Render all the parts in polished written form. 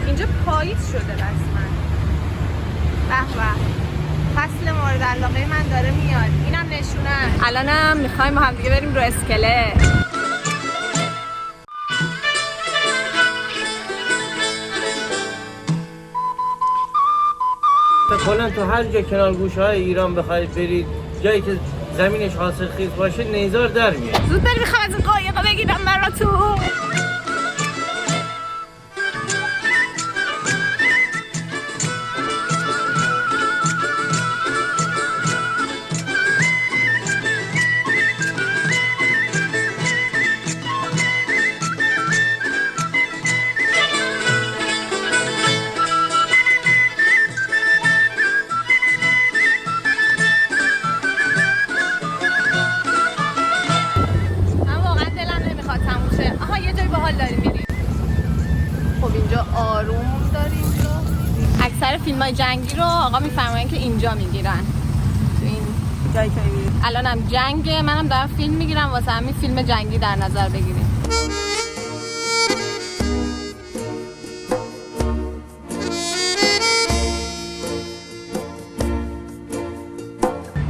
اینجا پاییز شده رسما. به به، فصل مورد علاقه من داره میاد. اینم نشونه. الانم میخوایم با هم دیگه بریم رو اسکله. کلا تو هر جا کنار گوشه های ایران بخواید برید، جایی که زمینش حاصلخیز باشه، نیزار در میاد. زود بریم میخوام از این قایقا بگیرم براتون. خب اینجا آروم داریم رو. اکثر فیلم های جنگی رو آقا میفرماین که اینجا میگیرن، تو این جایی که میبینید. الانم جنگه، منم دارم فیلم میگیرم واسه همین فیلم جنگی در نظر بگیریم.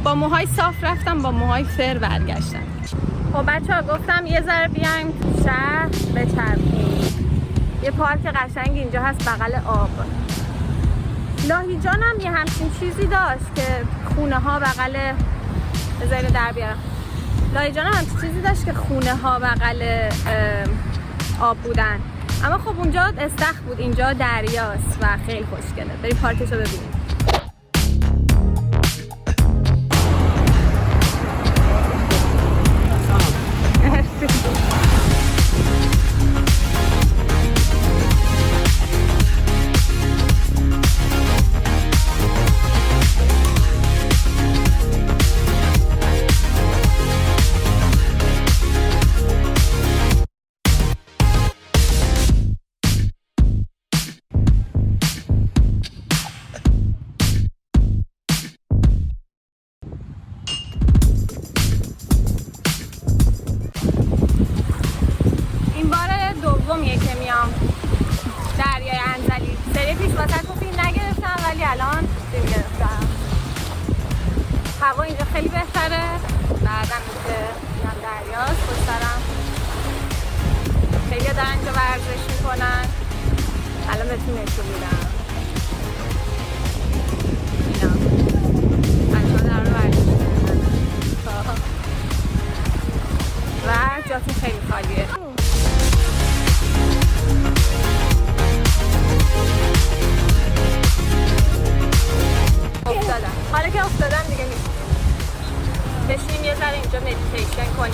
با موهای صاف رفتم، با موهای فر برگشتم. خب بچه ها گفتم یه ذره بیایم تو شهر بچرخیم. یه پارک قشنگ اینجا هست بغل آب. لاهیجان هم یه همچین چیزی داشت که خونه ها بغل، بذاریم در بیارم. لاهیجان هم همچین چیزی داشت که خونه ها بغل آب بودن، اما خب اونجا استخر بود، اینجا دریاست و خیلی خوشگله. بریم پارکشو ببینیم. دومیه که میام دریای انزلی. سری پیش واسه تو فیلم نگرفتم ولی الان فیلم گرفتم. هوا اینجا خیلی بهتره، بعدم که میام دریاست. خوشحالم. خیلی دارن اینجا ورزش میکنن. الان بهتون نشون میدم. اینا بچه‌ها دارن ورزش میکنن و جاتون خیلی خالیه. افتادم. حالا که افتادم دیگه نیست. بشینیم یه ذره اینجا مدیتیشن کنیم.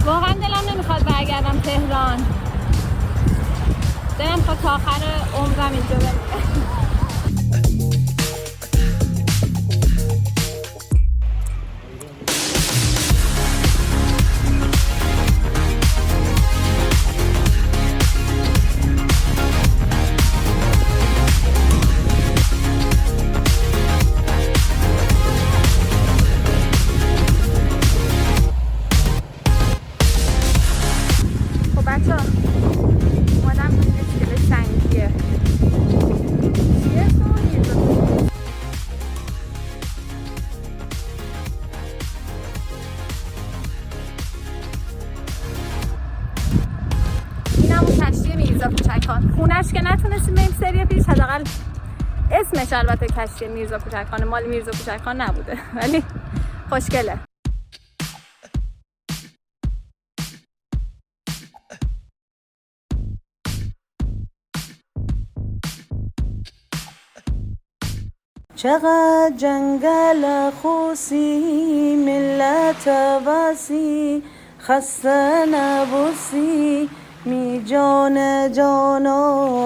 واقعا دلم نمیخواد برگردم تهران. دلم میخواد تا آخر عمرم اینجا بمونم. خونش که نتونستیم بریم سری پیش، حداقل اسمش البته کشتی میرزا کوچکخان، مال میرزا کوچکخان نبوده ولی خوشگله. چقدر جنگل خوسی ملت واسی خسته نبوسی می جان جانانای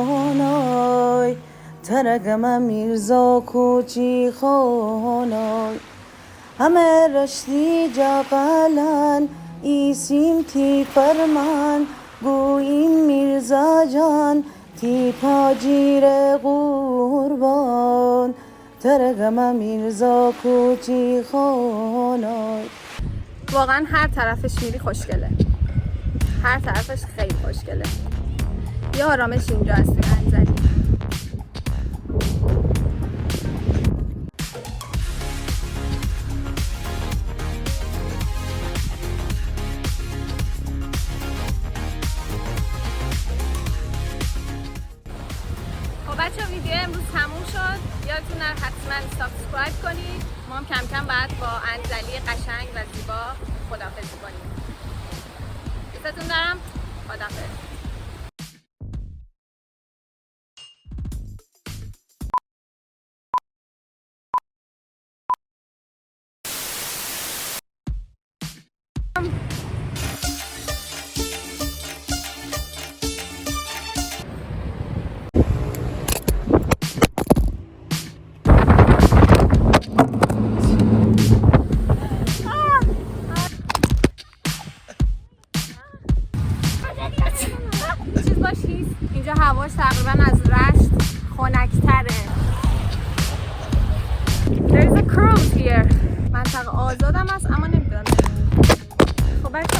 ترگم میرزا کوچی خانای همه رشتی جاقلن ایسیم تی فرمان گوییم میرزا جان تی پاجیر قربان ترگم میرزا کوچی خانای. واقعا هر طرفش میری خوشگله، هر طرفش خیلی خوشگله. یه آرامش اینجا هست توی انزلی. خب بچه ویدیو امروز تموم شد. یادتون نره حتما سابسکرایب کنید. ما هم کم کم بعد با انزلی قشنگ و زیبا خداحافظی کنیم. دوستتون دارم. خداحافظ. چیز باشید اینجا هواش تقریبا از رشت خنک‌تره. There is a cruise here. منطقه آزادم است اما نمیدونم. خب بچه